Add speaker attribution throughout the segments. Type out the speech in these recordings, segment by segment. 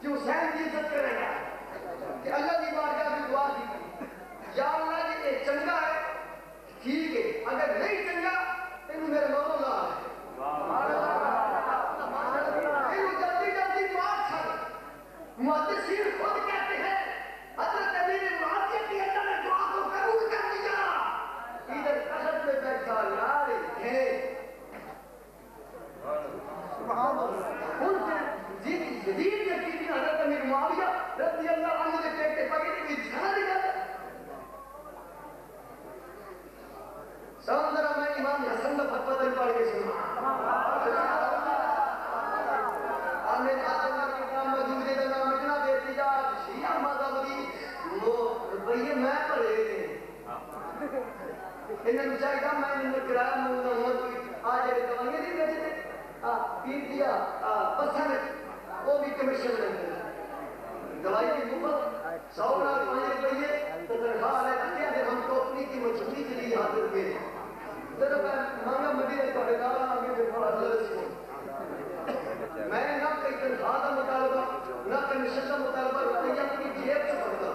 Speaker 1: کہ حسین کی عزت کرے گا کہ اللہ کی بارگاہ میں دعا کی یا اللہ جی یہ چنگا ہے ٹھیک ہے اگر نہیں چنگا تینوں میرے مولو لا ہے تینوں جلدی جلدی مار چھڑ محدثین خود کہتے ہیں حضرت امیر معاویہ کی اللہ نے دعا کو قبول کر لیا ادھر تخت میں بیٹھا لارے تھے ان سے جدید یقینی حضرت امیر معاویہ رضی اللہ عنہ کے پیٹے پکڑے ہوئی جھانا دکھاتا سمندرہ میں امام حسن کا فتوہ دل پڑھ کے سنا آمین آدمہ کی کام موجود ہے نام اتنا دیتی جا شیعہ مذہبی وہ رویے میں پڑھے ہیں انہوں چاہیے میں انہوں کرایہ مونگا ہوں کوئی آج ایک دوانگے نہیں بیٹھے تھے پیر دیا پسند وہ بھی کمیشن رہتے ہیں دوائی کی مفت 100 لاکھ 5 روپئے تو تنخواہ ہے کیا کہ ہم کمپنی کی مجھولی کے لیے حاضر ہوئے ذرا میں مانگا مدینہ پڑھے گا آگے پھر بڑا حضرت سے میں نہ کئی تنخواہ کا مطالبہ نہ کمیشن کا مطالبہ روپیہ اپنی جیب سے پڑھتا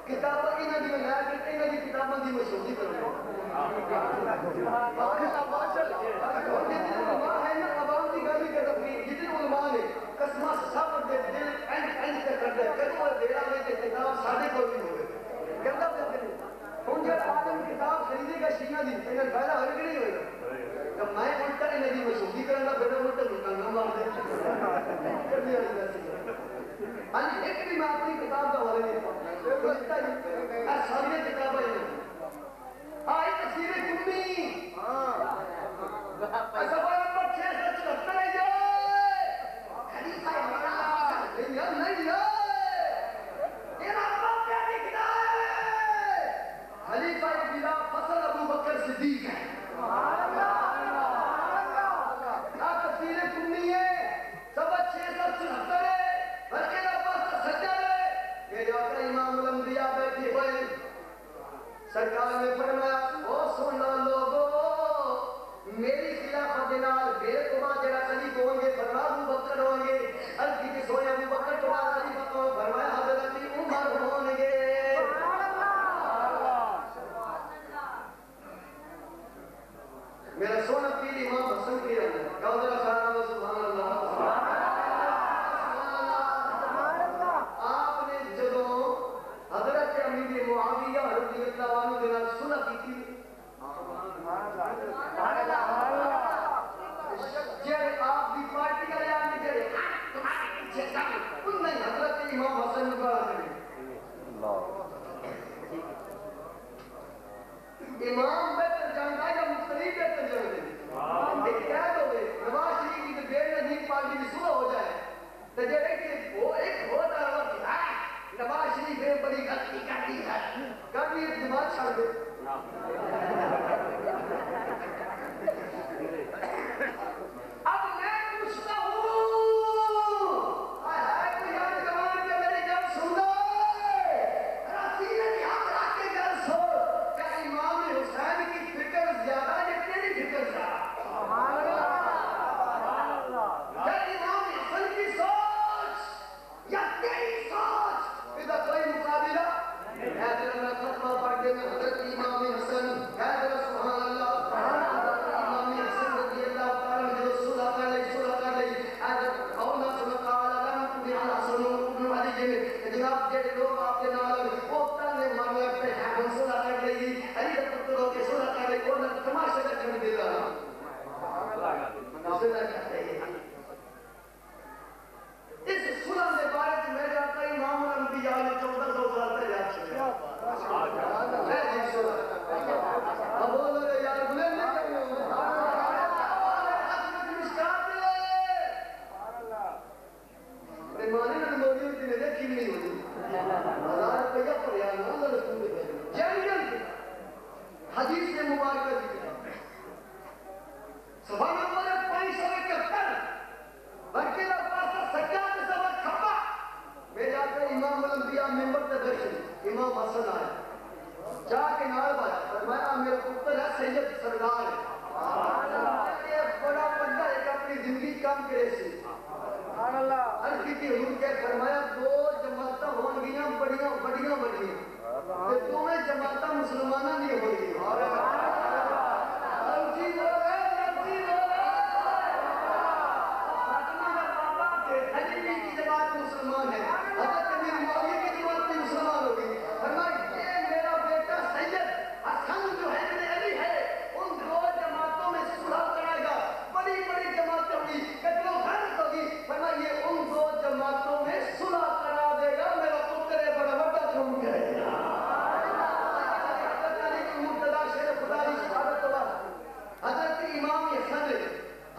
Speaker 1: کتابہ انہوں نے نیا کرتے انہوں نے کتابوں کی مشہوری کرنے جتنے علماء نے قسمہ سب دے دل اینڈ سے کر دے کدو دیڑا میں کہ کتاب ساڑھے کو بھی ہوئے کہتا پہتے ہیں ان جب آدم کتاب خریدے گا شیعہ دی انہیں پہلا ہر نہیں ہوئے گا جب میں الٹا انہیں دی مشہوری کرنا پھر الٹا مکانہ مار دے کر دیا ایک بھی میں اپنی کتاب کا حوالے نہیں پڑھتا ساری کتابیں آئی تفسیر کمی ایسا بڑا نمبر 674 ہے جائے خلیفہ امام نہیں جائے تیرا رب کیا لکھنا ہے خلیفہ بلا فصل ابو بکر صدیق ہے تفسیر کمی ہے سبا 674 ہے بلکہ نباس سجر ہے میرے آقا امام الانبیاء بیٹھے ہوئے سرکار نے فرمایا او سننا لوگو میری خلافت دینار میرے تمہاں جرا خلیف ہوں گے فرما ابو بکر ہوں گے الکی کی سوئے ابو بکر تمہاں خلیفت ہوں فرمایا حضرت عمر ہوں گے میرا سونا پیر امام حسن کی رہنا ہے کہو ذرا خانہ و سبحان اللہ آپ نے جدوں حضرت امیر معاویہ رضی اللہ عنہ دینا سنہ کی تھی جب آپ بھی پارٹی کا یاد نہیں کرے ان میں حضرت امام حسن مقابلہ کریں امام بہتر جانتا یا مختلف بہتر جانتے ایک کیا دو گے نواز شریف کی بیر نظیر پارٹی کی صلح ہو جائے تو جب ایک وہ ایک ہوتا ہے نواز شریف نے بڑی غلطی کر دی ہے کبھی دماغ چھڑ دے اب میں پوچھتا ہوں کوئی یاد کمان کے میری جب سنو رسیلہ یاد رکھ کے جب سو کہ امام حسین کی فکر زیادہ یا تیری فکر زیادہ یا امام حسن کی سوچ یا تیری سوچ ادھا کوئی مقابلہ حیدر اللہ فتوہ پڑھ کے میں حضرت امام حسن حیدر سبحان اللہ امام حسن رضی اللہ تعالیٰ جو صلح کر لئی حیدر اولا صلح قال لن بیعنا سنو ابن علی جنہیں جناب جیڑے لوگ آپ کے نال وہ تانے مانگا پہ حیدر صلح کر لئی علی جب پتروں کے صلح کر لئی وہ تماشا کر جن دیتا صلح کر لئی اس صلح کے بارے میں میں جاتا امام الانبیاء نے 1400 سال تک یاد چھوڑا میں جی صلح اب بولو گے یار بلے نہیں کرنے ہوں مانے نہ موڑی ہوتی نے دیکھی نہیں ہوتی 1000 روپیہ پر یا اللہ رسول نے جنگل حدیث سے مبارکہ ذکر سبحان اللہ 571 بلکہ لفظ سجاد سبق کھپا میرے آقا امام الانبیاء ممبر تے بیٹھے امام حسن آئے جا کے نائب آیا فرمایا میرا پتر ہے سید سردار ہے یہ بڑا بندہ ہے کہ اپنی زندگی کام کرے سے عرض کی تھی حضور کے فرمایا جماعت مسلمان ہے، حضرت امیر معاویہ کی جماعت میں مسلمان ہو گئی. فرمایا یہ میرا بیٹا سید حسن جو ہے ابن علی ہے، ان دو جماعتوں میں صلح کرائے گا. بڑی بڑی جماعتیں ہوگی، قتل و غارت ہوگی. فرمایا یہ ان دو جماعتوں میں صلح کرا دے گا. میرا پتر ہے بڑا بڑا کام کرے گا. حضرت علی کی مرتضی شیر خدا کی شہادت ہوا. حضرت امام حسن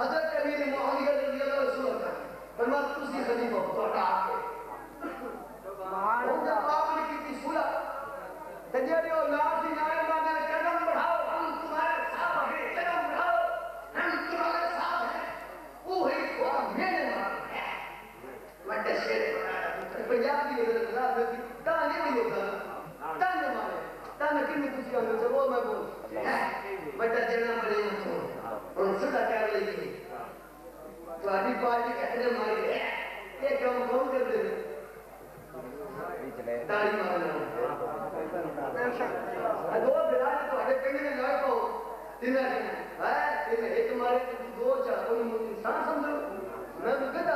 Speaker 1: حضرت امیر معاویہ رضی اللہ عنہ صلح کر. فرمایا تسی خلیفہ توڑا کے ان جب آپ نے کی صلح تجھے اولاد ہی نائے مانا قدم بڑھاؤ، ہم تمہارے ساتھ ہیں، قدم بڑھاؤ، ہم تمہارے ساتھ ہیں. وہی کو میں نے مارا ہے. میں شیر بنایا پنجابی حضرت اللہ کی تانے ہوئی ہوگا تانے مارے تانے کنی کسی آنے سے وہ میں بول بٹا جنہ بڑے ہوں ان صدا کر لئی تو آدھی پارٹی کہتے مارے گئے یہ کام کون کر دے تاڑی مارنا دو بلائے تو ہڑے کنی میں لائے کو تینہ تینہ ایک مارے دو چاہ کوئی انسان سمجھو میں تو کہتا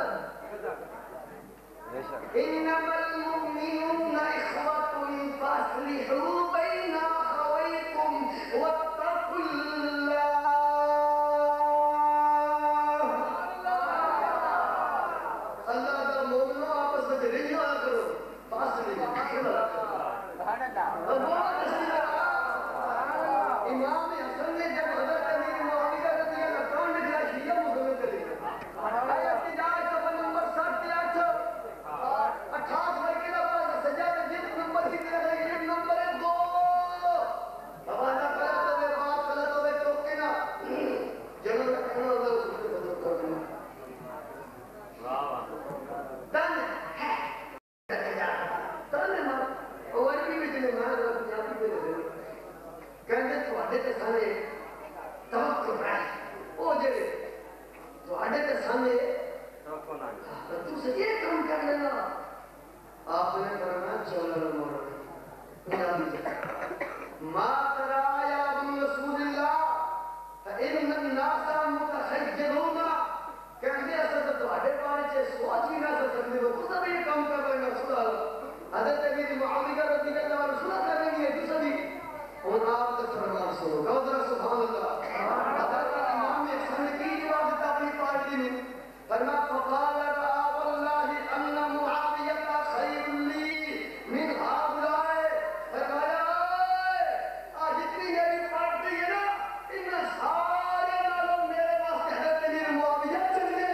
Speaker 1: انما المؤمنون اخوة فاصلحوا بين اخويكم واتقوا الله. اللہ کا مومنوں آپس میں رجوع کرو فاصلحوا. امام حسن نے جب حضرت امیر معاویہ رضی اللہ عنہ کون نکلا شیعہ مسلم کرے احتجاج صفحہ نمبر 68 28 ورکے کا پاس سجادہ جلد نمبر ہی دے رہے ہیں نمبر 2 حوالہ غلط ہوئے بات غلط ہوئے چوکے نا جنہوں نے کھنا اللہ اس کو بدل کر دیں تن ہے تن ہے ماں اواری بھی جنہیں مانا اللہ پنجابی پہ لے کہنے تو آڈے کے سانے توقع ہے او جڑے تو آڈے کے سانے تو سے یہ کام کر لینا. آپ نے فرمایا چولہ مولا ما ترى يا ابن رسول الله فإن الناس متخجلون. کہنے اصل تو آڈے پانے چھے سوچ بھی نہ سکتے ہو تو سب یہ کام کر رہے ہیں رسول اللہ. حضرت امیر معاویہ رضی اللہ عنہ رسول اللہ کر رہی ہے تو سبھی اور آپ کا فرمان سنو گودرہ سبحان اللہ. حضرت امام حسن کی جواب اپنی پارٹی میں فرما فقال رأى والله أن معاوية خير لي من هؤلاء. فرمایا آج اتنی میری پارٹی ہے نا ان سارے نالوں میرے واسطے حضرت امیر معاویہ چل گئے.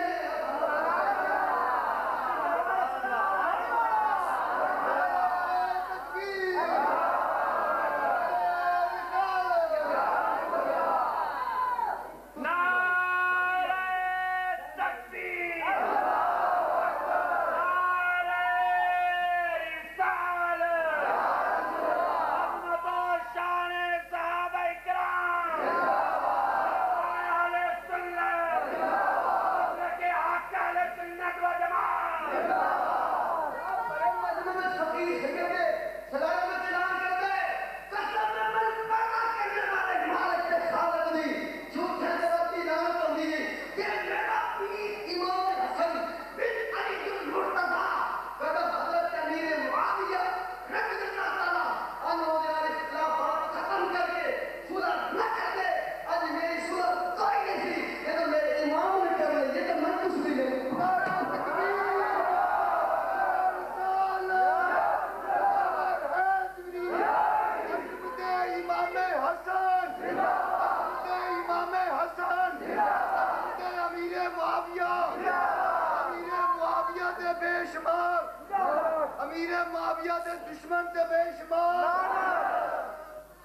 Speaker 1: امیر معاویہ دے دشمن تے بے شمار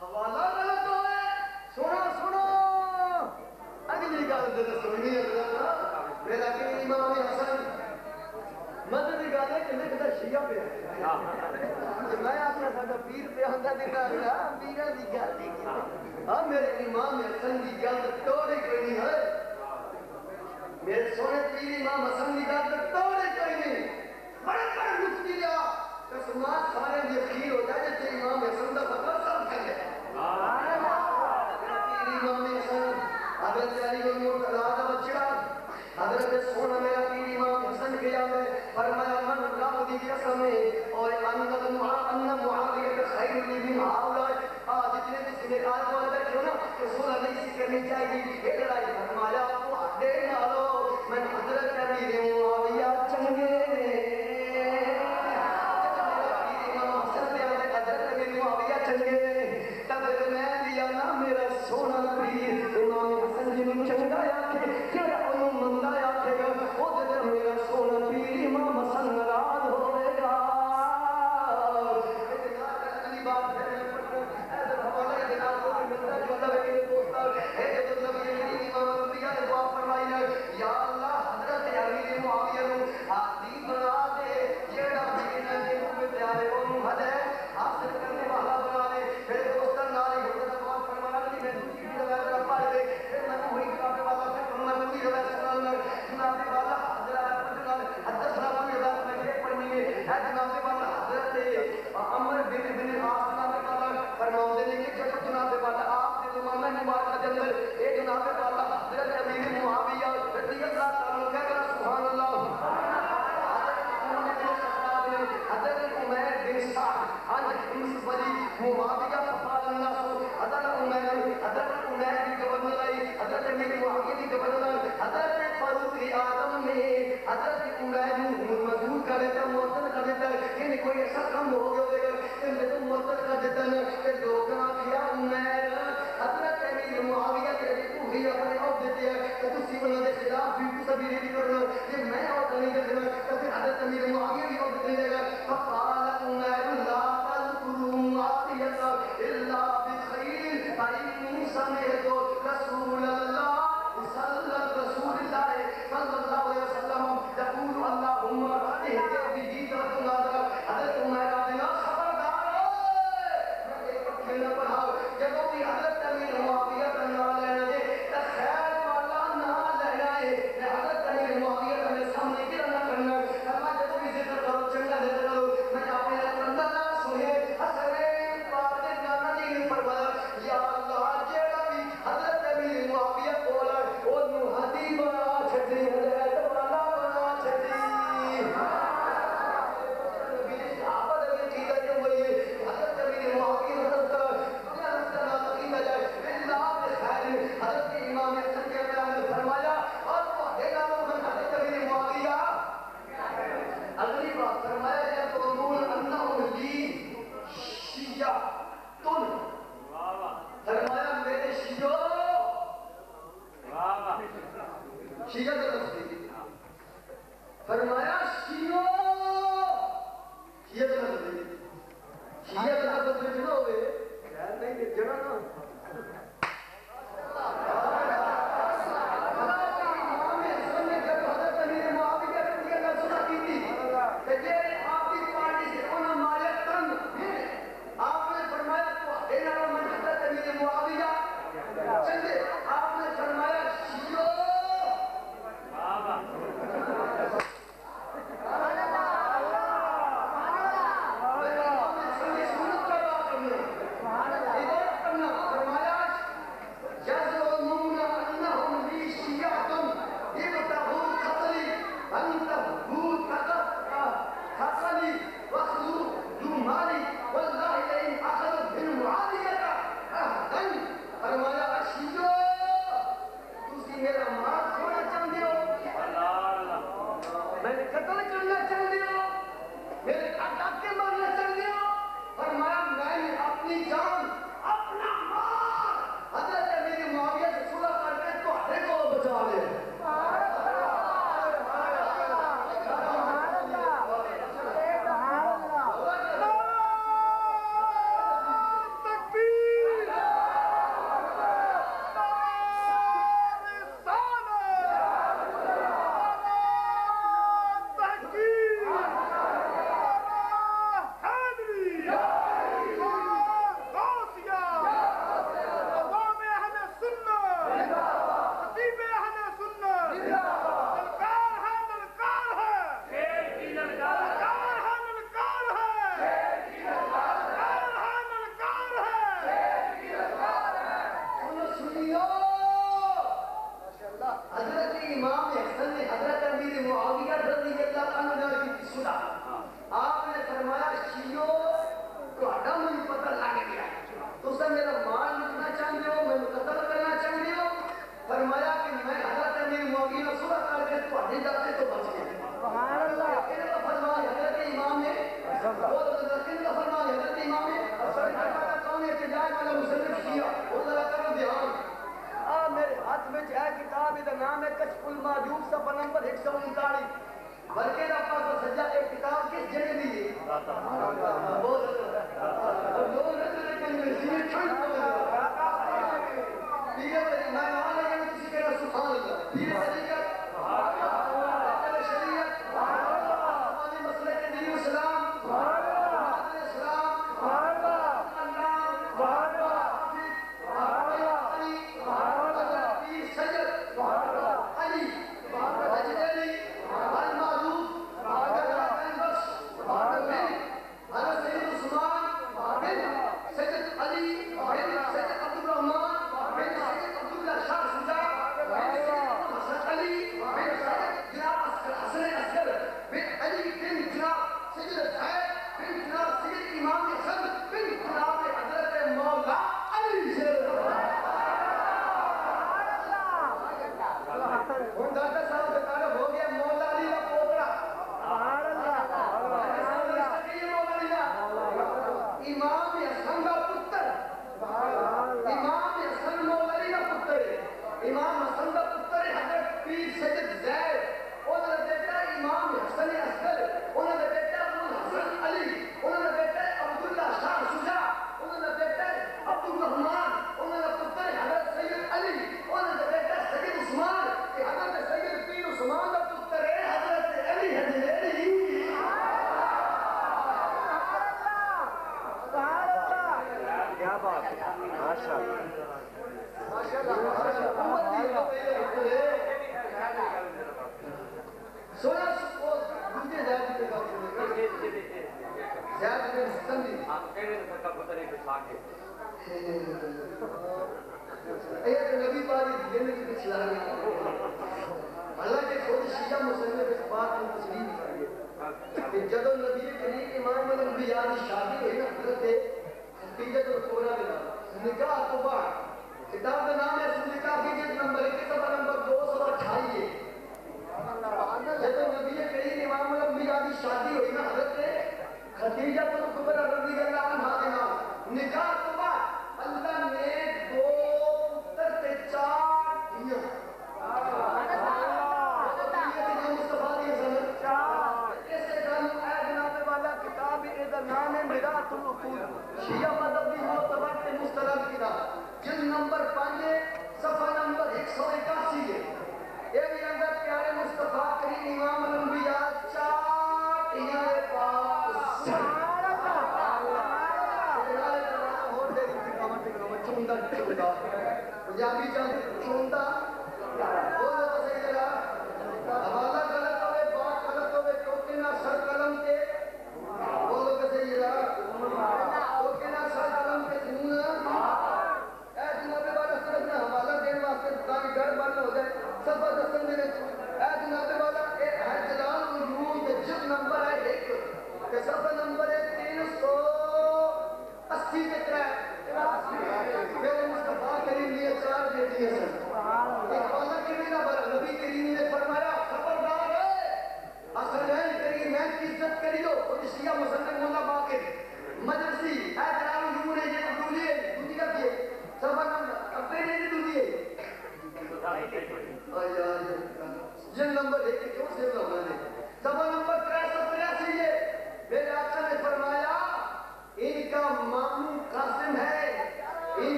Speaker 1: حوالہ غلط ہوئے. سنو سنو اگلی گل دے سننی ہے میرا کہ امام حسن مدد گل ہے کہ لکھدا شیعہ پہ میں اپنا ساڈا پیر پہ ہوندا دیکھا رہا پیراں دی گل نہیں. ہاں میرے امام حسن دی گل توڑی کوئی نہیں ہے. میرے سونے پیر امام حسن دی گل توڑی کوئی نہیں. بڑے بڑے مفتی لیا قسمات سارے یقین ہو جائے جیسے امام حسن دا فتویٰ سب کر لے. امام حسن حضرت علی بن مرتضیٰ دا بچہ حضرت سونا میرا پیر امام حسن کیا میں فرمایا دی قسم ہے اور ان معاویہ خیر لی من هؤلاء جتنے بھی میرے آج والے بیٹھے ہو نا کہ صلح نہیں سی کرنی چاہیے یہ لڑائی فرمایا تو آڈے نالو میں حضرت امیر معاویہ چنگے میرا سونا پیر امام حسن جی نے چنگا آکھے جڑا انہوں مندہ آکھے گا وہ جدر میرا سونا پیر امام حسن ناراض ہوئے گا اگلی بات ہے ایسا حوالہ ہے جناب کو ملتا جو اللہ کے دوستار ہے جب اللہ کے امام انبیاء نے دعا فرمائی ہے یا اللہ حضرت امیر معاویہ نو عادی بنا دے جڑا میرے دل میں پیارے انہوں ہدایت حاصل کرنے والا بنا دے میرے دوستان ناری حضرت کوئی ایسا کم ہو گیا ہوگا کہ میں تو مرتد کر دیتا نا کہ لوگاں کیا عمیر حضرت امیر معاویہ کے لئے پوری اپنے عہد دیتے ہیں کہ تسی انہوں نے خلاف بھی سبھی ریڈی کرنا کہ میں عہد نہیں دینا تو پھر حضرت امیر معاویہ بھی عہد دینے گا فقال عمیر لا تذکروا معاویہ الا بخیر فإنی سمعت رسول اللہ صلی اللہ علیہ وسلم یقول اللہم اہدے بھی رسول حضرت عمر آدھنا خبردار میں ایک کھیلنا پڑھاؤ جب بھی حضرت امیر معاویہ کا نام لینا دے تو خیر والا نام لینا ہے میں حضرت امیر معاویہ کا میرے سامنے گرا نہ کرنا فرما جب بھی ذکر کرو چنگا ذکر کرو میں آپ نے بندہ نہ سنے حسنین پاردے نانا جی فرمایا یا اللہ جیڑا بھی حضرت امیر معاویہ بولا وہ نوحدی بنا چھٹی ہدایت والا بنا چھٹی فرمایا شیعو شیعہ کا مطلب شیعہ کا مطلب جنہ ہوئے خیر نہیں کہ جنہ نا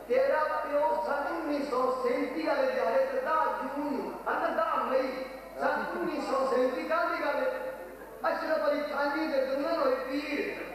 Speaker 1: تیرا پیو سن 1937 والے دیہڑے تے 10 جون 10 مئی سن 1937 کا دی گل اشرف علی تھانوی دے دنن ہوئی پیر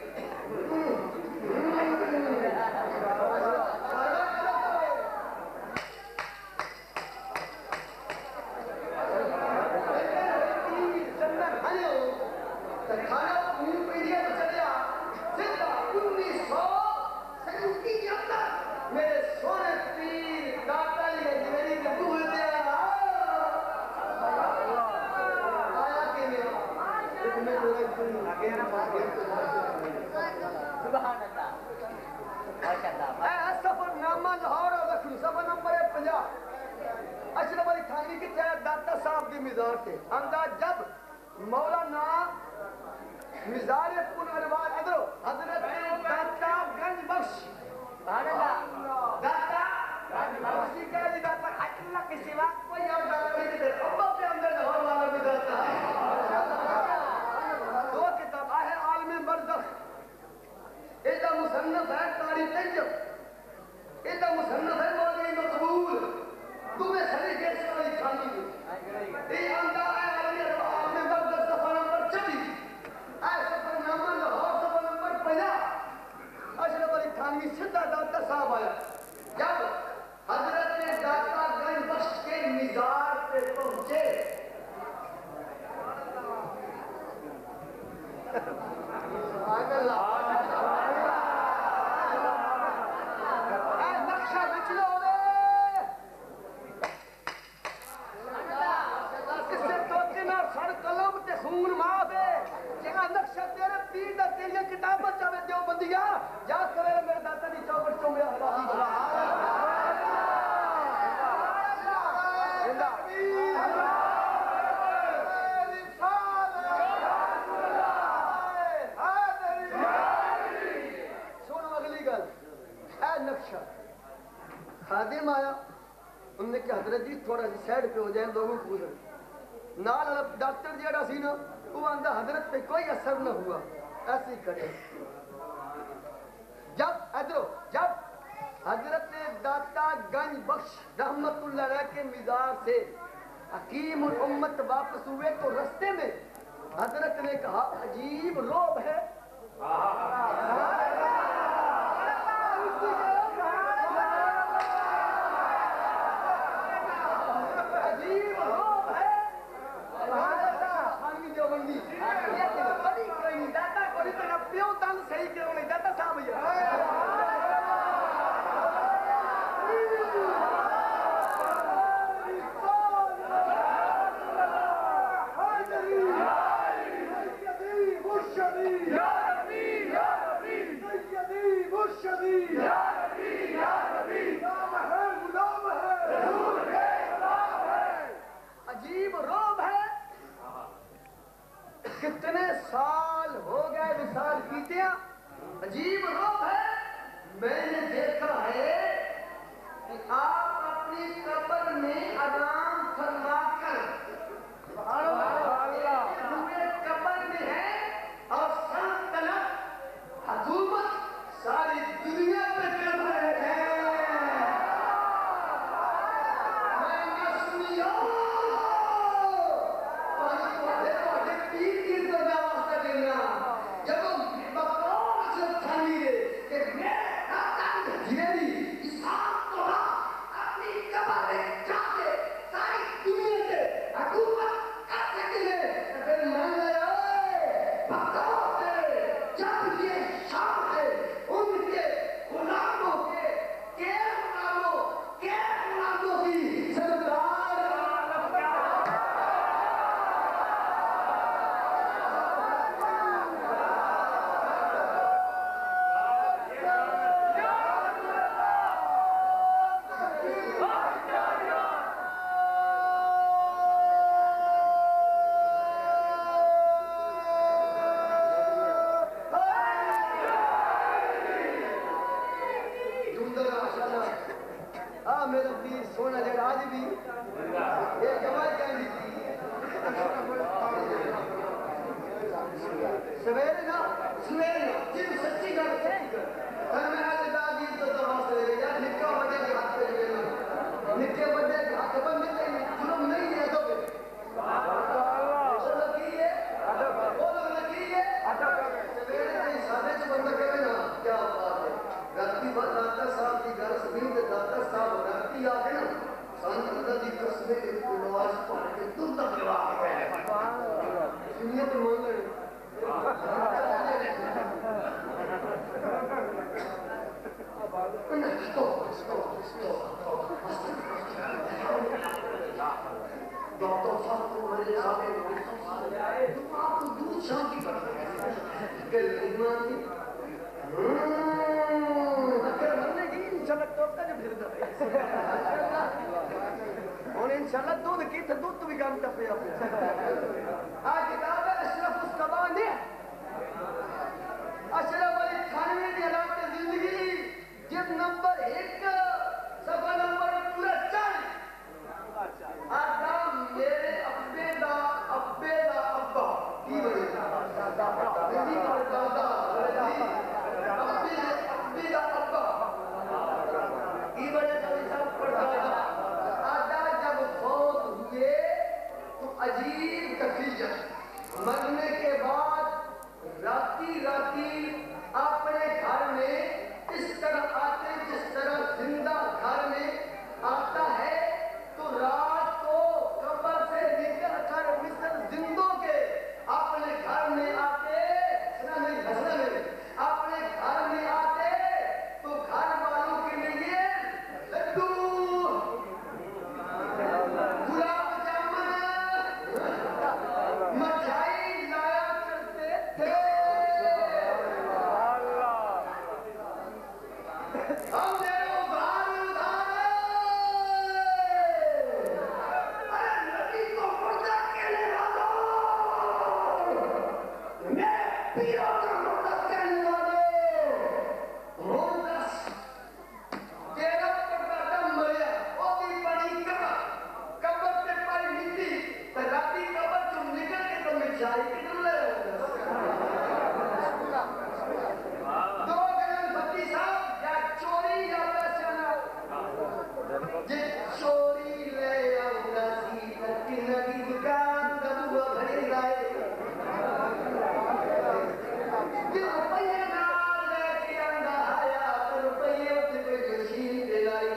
Speaker 1: سفر نامہ لاہور رکھنی سفر نمبر 50 اشرف علی تھانوی کی تیرا داتا صاحب کی مزار سے انداز جب مولانا مزار کن انوار ادرو حضرت داتا گنج بخش داتا گنج بخشی کہہ دی داتا اللہ کے سوا کوئی اور داتا نہیں تھے ابا پہ اندر لاہور والا بھی داتا دو کتاب ہے عالم برزخ ایدہ مصنف ہے تاریخ طیب ایدہ مصنف ہے مولوی مقبول تمہیں سری جیسے والی کھانی ہوئی یہ اندہ ہے عالم برزخ سفر نمبر 24 اے سفر نامہ لاہور سفر نمبر 50 اشرف علی تھانوی سدھا داتا صاحب آیا جب حضرت داتا گنج بخش کے مزار پہ پہنچے خادم آیا انہوں نے کہا حضرت جی تھوڑا سی سیڈ پہ ہو جائیں لوگوں کو گزر نال ڈاکٹر جیڑا سی نا وہ آندہ حضرت پہ کوئی اثر نہ ہوا ایسے ہی کرے جب حضرت داتا گنج بخش رحمت اللہ علیہ کے مزار سے حکیم الامت واپس ہوئے تو رستے میں حضرت نے کہا عجیب روب ہے عجیب روب ہے کتنے سال ہو گئے وصال کیتے ہیں عجیب روب ہے میں نے دیکھا ہے کہ آپ اپنی قبر میں آرام فرما کر پورے قبر میں ہیں اور سلطنت حکومت ساری دنیا پہ کر رہے ہیں میں نہ سنیا میرا پیر سونا جڑا آج بھی یہ جماعت کہنی تھی سویرے نا جن سچی گل کر میں آج دادی تو واسطے لے گیا نکا ڈاکٹر صاحب کو میرے سامنے تم آپ کو دودھ شام کی پڑھ رہے ہیں کہ ایمان کی اگر مرنے کی انشاءاللہ توقع جو پھر دے اور انشاءاللہ دودھ کی تو دودھ تو بھی کام کر پہ اپنے کتاب ہے اشرف السبانی اشرف علی تھانوی کی علامت زندگی جلد نمبر 1 صفحہ نمبر پورا 4 آدم میرے ابے دا ابا کی بڑی زندگی کا دادا ابے دا ابا کی بڑے تو سب پڑھتا ہے آدھا جب فوت ہوئے تو عجیب کفیت مرنے کے بعد راتی اپنے گھر میں اس طرح آتے جس طرح زندہ گھر میں آتا ہے تو رات کو قبر سے نکل کر مثل زندوں کے اپنے گھر میں آتے اپنے گھر میں آتے تو گھر والوں کے لیے لڈو گلاب جامن مٹھائی لایا کرتے تھے ہم نے ادھار ارے نبی کو مردہ کہنے والوں میرے پیروں کا مردہ کہنے والوں مردس تیرا پردہ مریا وہ بھی پڑی قبر پہ پڑی مٹی تو راتی قبر تم نکل کے تم مٹھائی کتنے لے دو گرم بھتی صاحب یا چوری یا پیسے نہ جس چوری لے آؤں سی تکی نبی دکان دبوا بھری لائے دل روپیے نال لے کے آندا آیا تو روپیے اتنے کوئی جشین دلائی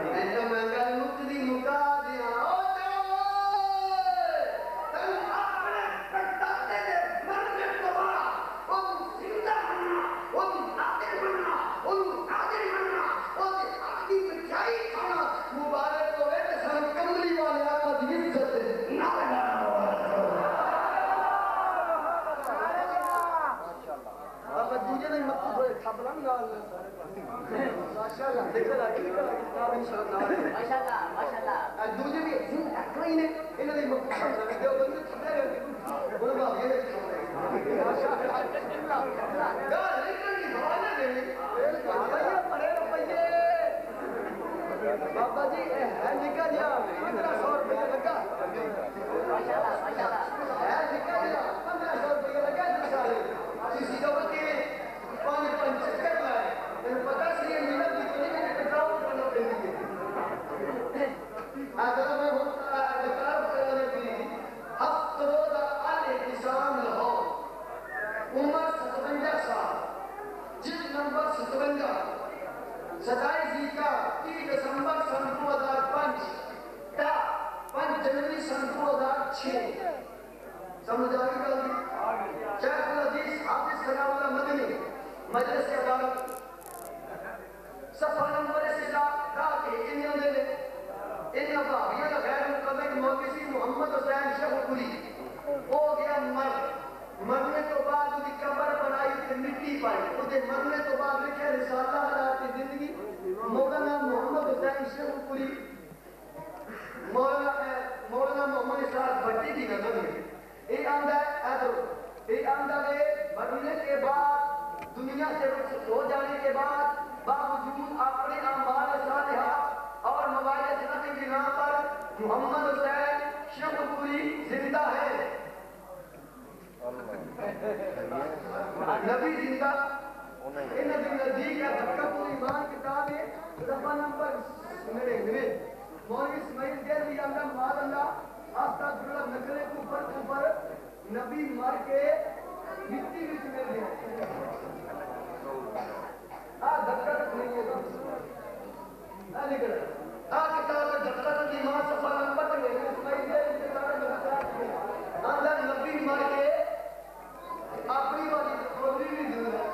Speaker 1: میں تو مہنگا نکلی مکا دیا او جاؤ تم اپنے پرداتے دے مرنے کو بارا ان زندہ بننا ان نادر بننا ان قادر بننا ان آدھی مٹھائی کھانا مبارک ہوئے کہ سن کملی والے آقا دی عزت ہے نہ لگانا آقا دوجہ نہیں مکو ہوئے تھابلان نال ماشاءاللہ دیکھا لگی کتاب انشاءاللہ ماشاءاللہ دوجہ بھی زندہ کوئی نے انہوں نے مکو سمجھا دیو بندے چھتے رہے انہوں نے آگے نہیں چھوڑے ماشاءاللہ گال لیکن کی حوالہ دینے روپیہ پڑے روپیے بابا جی ہے نکا دیا 1500 روپیہ لگا ہے نکا دیا 1500 روپیہ لگا جو سارے کسی کا وقت میں 5 چکر لائے انہوں پتہ سی یہ محنت بھی تو نہیں میں نے پٹراؤ کرنا پہنی ہے آدھر میں دکار کرنے بھی ہفت روزہ الاعتصام لاہور عمر 57 سال جلد نمبر 57 27 ذیکا 30 دسمبر سن 2005 تا 5 جنوری سن 2006 سمجھ آگئی گا دی شیخ الحدیث حافظ ثناء اللہ مدنی مجلس عدالت صفحہ نمبر سے دا کے انہوں نے بابیت غیر مقبض موقعی محمد حسین شہپوری ہو گیا مرنے تو بعد اس کی قبر بنائی تے مٹی پائی اسے مرنے تو بعد لکھے رسالہ حالات کی زندگی مولانا محمد حسین شہپوری مولانا محمد اسحاق بھٹی کی نظر میں یہ آندہ ہے مرنے کے بعد دنیا سے رخصت ہو جانے کے بعد باوجود اپنے اعمال صالحہ اور موائد سنت کی بنا پر محمد حسین شہپوری زندہ ہے نبی زندہ ان نبی نزدیک ہے تکبر ایمان کتاب ہے صفحہ نمبر 99 مولوی اسماعیل دہلوی اللہ معاذ اللہ استغفر اللہ نقل کفر نبی مر کے مٹی وچ مل گیا دھکا نہیں ہوگا نکل کتاب دھکا ایمان صفحہ نمبر 99 اسماعیل دہلوی کتاب دھکا اندر نبی مر کے اپنی والی کھولی بھی دور ہے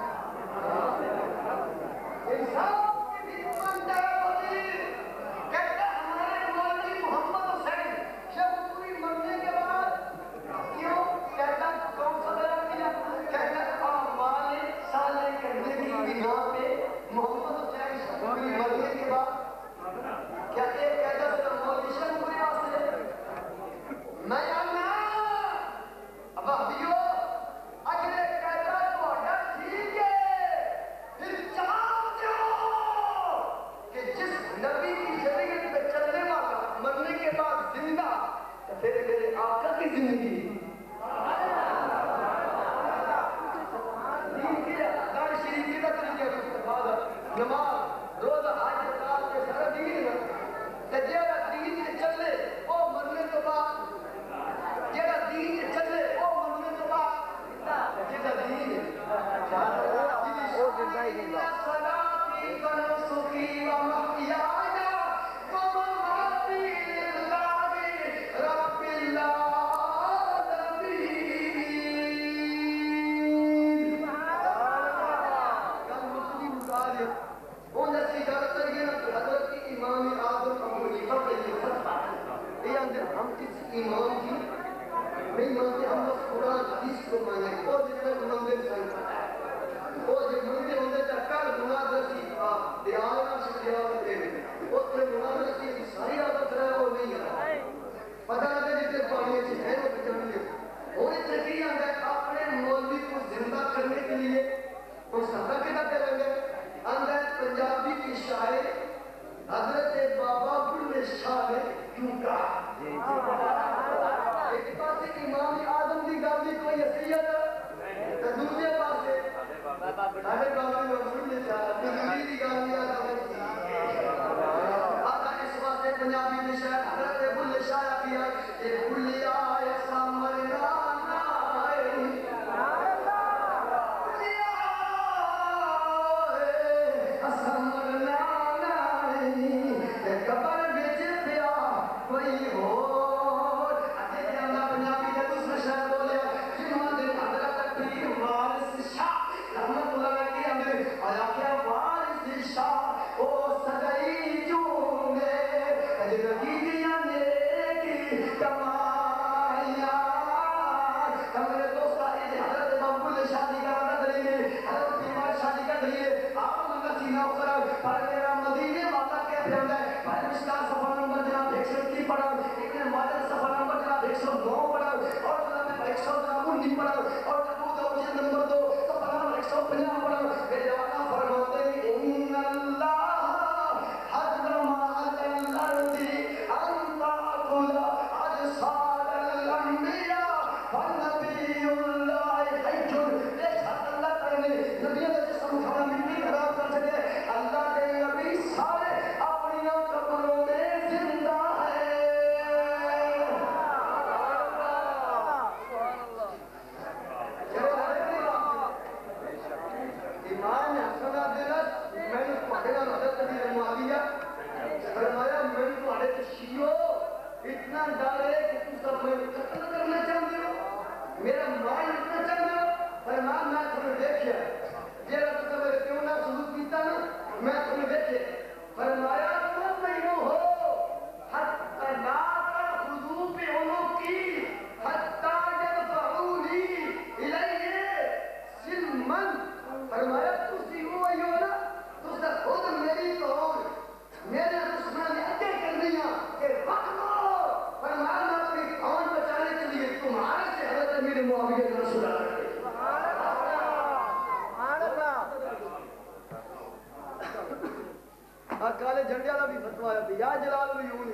Speaker 1: کالے جھنڈے والا بھی فتوا ہے یا جلال العیون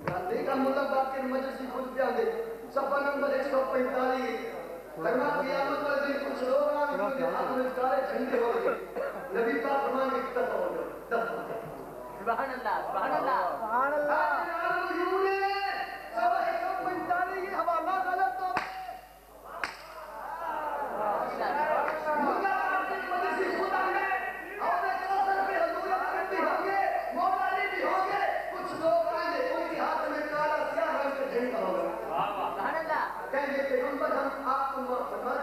Speaker 1: گاندھی کا مطلب باقی مجلسی خود پہ آدھے صفحہ نمبر 145 فرما قیامت والے دن کچھ لوگ آنے ان کے ہاتھ میں کالے جھنڈے ہو گئے نبی پاک فرمان میں اکتفا ہو گئے
Speaker 2: سبحان اللہ سبحان اللہ
Speaker 1: سبحان اللہ جلال العیون صفحہ 145 یہ حوالہ غلط تو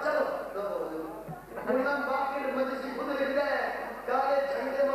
Speaker 1: چلو مجلسی خود لکھ گئے کالے جھنڈے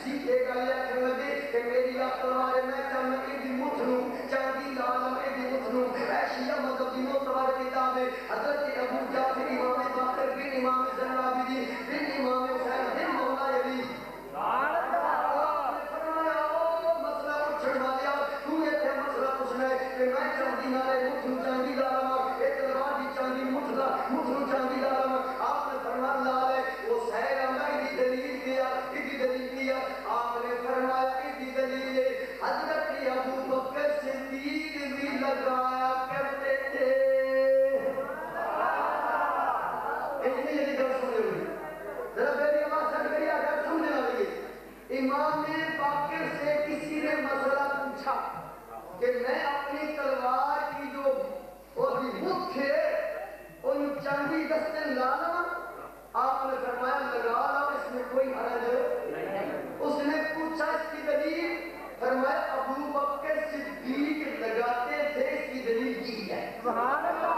Speaker 1: سیدھے گالیا کر لگے کہ میری آپ تلوار میں چاہوں ایدی مٹھنوں چاندی لالم ایدی مٹھنوں ایشیہ مدد دی موتبار کتاب ہے حضرت ابو جعفر امام باقر بن امام زنرابی بن امام حسین بن مولا علی فرمایا او مسئلہ اٹھنا لیا تو یہ تھے مسئلہ پوچھنا ہے کہ میں چاندی نارے مٹھنوں چاندی لالم ایک تلوار دی چاندی مٹھنوں چاندی لالم آپ نے فرمایا لالے وہ سہر ہمیں کی دلیل کیا آپ نے فرمایا کی دلیل ہے حضرت ابو بکر صدیق بھی لگایا کرتے تھے اتنی یہ گل سنے ہوئی ذرا میری آواز سن کری اگر سمجھنا لگے امام باقر سے کسی نے مسئلہ پوچھا کہ میں اپنی تلوار کی جو مٹھ ہے ان چاندی دستن لانا آپ نے فرمایا لگا لا اس میں کوئی حرج اس نے پوچھا اس کی دلیل فرمایا ابو بکر صدیق لگاتے تھے اس کی دلیل کی ہے سبحان اللہ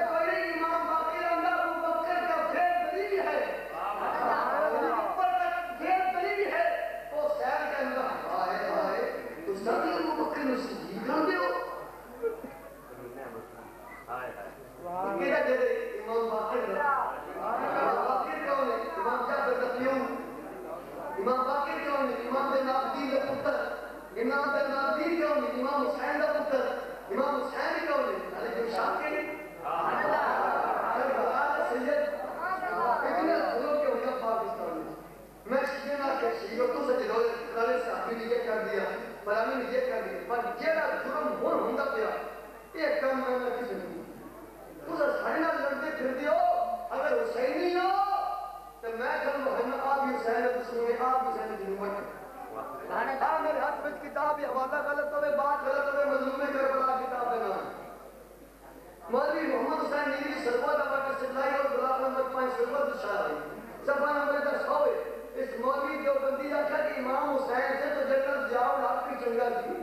Speaker 1: کوئی امام باقر اندر ابو بکر کا پھر دلیل ہے پھر دلیل ہے وہ سیر کے اندر آئے تو سب ابو بکر صدیق لگے ہو کیا دے دے امام باقر کون ہے امام جعفر تقیون امام باقر کون ہے امام بن عابدین کا پتر امام بن عابدین کون ہے امام حسین کا پتر امام حسین کون ہے علی بن شاکر سید اتنے دھلوں کے ہوگا پاکستان میں شیعہ نہ کہ شیعہ تو سے جلوے کالے صحابی نے یہ کر دیا فلانی نے یہ کر دیا پر جیڑا جرم ہون ہوندہ پیا ایک کام میں کسی نہیں تو سارے نہ لڑتے پھر دیو اگر حسینی ہو تو میں کہوں محمد آپ حسین دشمن آپ حسین دشمن میرے ہاتھ میں کتاب حوالہ غلط ہوئے بات غلط ہوئے مظلوم کربلا کتاب دینا مولوی محمد حسین نیوی سربت اپنے سلائی اور گلاب نمبر 5 سربت شاہی صفحہ نمبر 10 ہوئے اس مولوی جو بندی رکھا کہ امام حسین سے تو جنرل ضیاء الحق کی چنگا تھی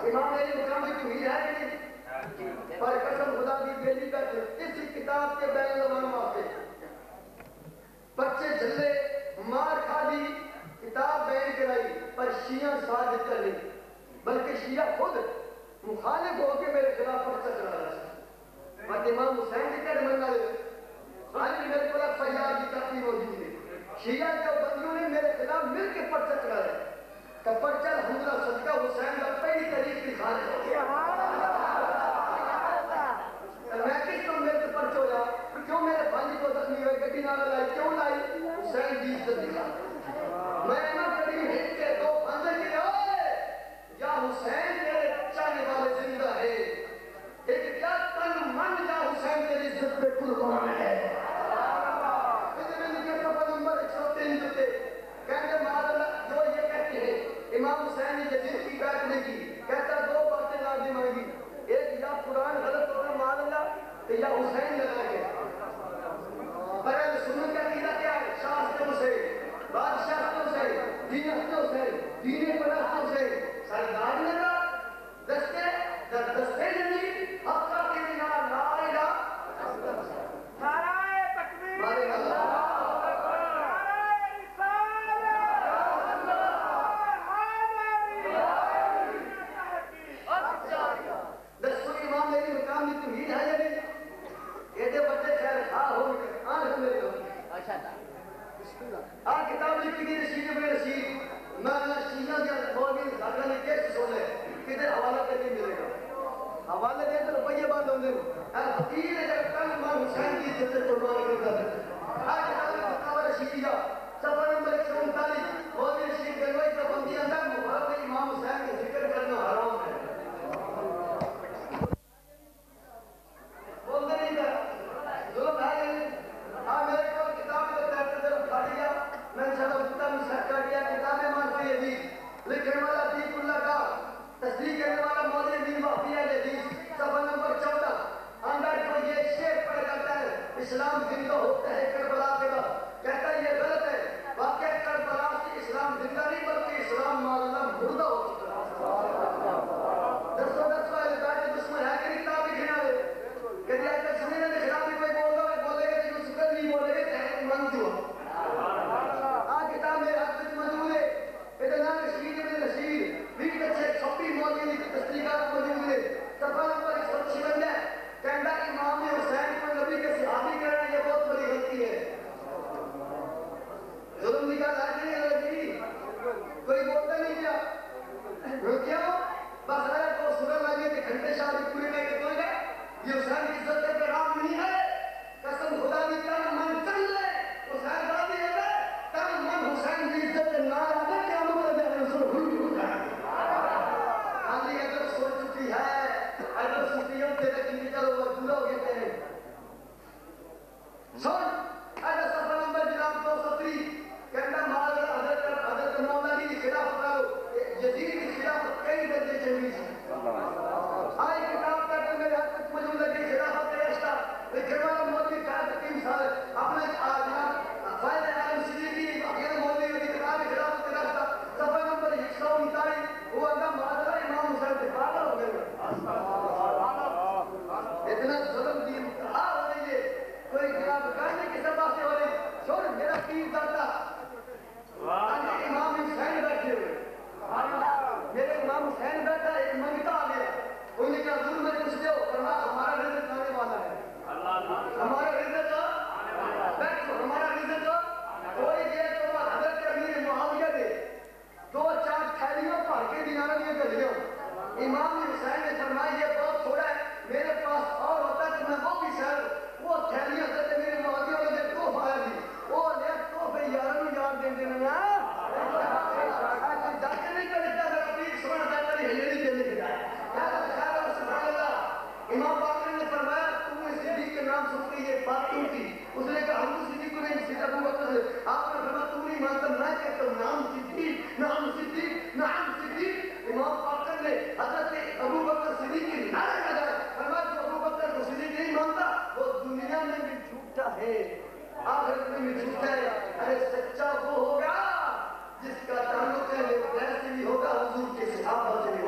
Speaker 1: امام میری مقام کی توحید ہے کہ نہیں پر قسم خدا دی بیلی بیٹھے اسی کتاب کے بین زمان واسطے بچے جھلے مار کھا دی کتاب بین کرائی پر شیعہ ساتھ چلے بلکہ شیعہ خود مخالف ہو کے میرے خلاف پرچہ چلا رہا ہے بات امام حسین کی کہہ منگا لے خالی میرے کو فیاض کی تقسیم موجود ہے شیعہ جو بندیوں نے میرے خلاف مل کے پرچہ چلا رہا ہے کہ پرچہ الحمدللہ صدقہ حسین کا پہلی تاریخ کی خارج ہو گیا میں کس طرح میرے سے پرچ ہو جا کیوں میرے بھائی کو زخمی ہوئے گڈی نہ لائی کیوں لائی حسین کی عزت دکھا میں نہ کبھی ہٹ کے دو بندے کے آئے یا حسین میرے چاہنے والے زندہ ہے ایک کیا تن من یا حسین تیری عزت پہ قربان ہے اس میں لکھے صفحہ نمبر 103 جتے کہتے معاذ جو یہ کہتے ہیں امام حسین نے جزید کی بیعت نہیں کی کہتا دو باتیں لازم آئیں گی ایک یا قرآن غلط ہوگا مان اللہ تو یا حسین لگا کے پہلے سنت کا قیدہ کیا ہے شاہ حسین بادشاہ حسین دین حسین دین پرست حسین سردار لگا دستے دستے جنی حق کا کہنا لا الہ نعرہ تکبیر مارے اللہ کتاب لکھی گئی رشید ابن رشید میں شیعہ کے مولوی زاکر نے کیسے سونے کدھر حوالہ کر کے ملے گا حوالہ دے تو روپیے بات ہوں گے فقیر ہے جب کل امام حسین کی عزت سے قربان کرتا ہے کتاب رشیدیہ صفحہ نمبر 139 مولوی رشید گنگوئی کا بندی اندر محرم امام حسین کا ذکر کرنا حرام ہے بولتے نہیں تھا ظلم ہے میرے کو کتاب کو تحت طرف کھا دیا میں چلو اتنا مسحق کر دیا کتاب مانفی عزیز لکھنے والا عطیق اللہ کا تصدیق کرنے والا مولوی امین وحفی عزیز صفحہ نمبر 14 اندر کو یہ شعر پڑھ جاتا ہے اسلام زندہ ہوتا ہے پیر دادا امام حسین بیٹھے ہوئے میرے امام حسین بیٹھا ایک منگتا آ گیا انہوں نے کہا حضور میں کچھ دو فرمایا ہمارا رزق آنے والا ہے ہمارا رزق بیٹھو ہمارا رزق کوئی دیر تو بعد حضرت امیر معاویہ نے 2-4 تھیلیوں بھر کے دینار دیے گلیوں امام حسین نے فرمایا یہ بہت تھوڑا ہے میرے پاس اور ہوتا ہے تو میں وہ بھی شہر وہ تھیلیاں حضرت امیر معاویہ نے تحفہ آیا دی وہ لے تحفے یاروں یار دیں دینا جاتے نہیں کرتا ذرا پیر سبحان اللہ تعالی ہلیری دینے کے جائے سبحان اللہ امام باقر نے فرمایا تم نے صدیق کے نام سن کے یہ بات کیوں کی اس نے کہا ہم تو صدیق کو نہیں صدیق ابو بکر سے آپ نے فرمایا تم نہیں مانتا میں کہتا ہوں نام صدیق نام صدیق نام صدیق امام باقر نے حضرت ابو بکر صدیق کی نعرے لگائے فرمایا جو ابو بکر کو صدیق نہیں مانتا وہ دنیا میں بھی جھوٹا ہے آخرت میں بھی جھوٹا ہے ارے سچا وہ ہوگا جس کا تعلق ہے ویسے بھی ہوگا حضور کے صحابہ سے بھی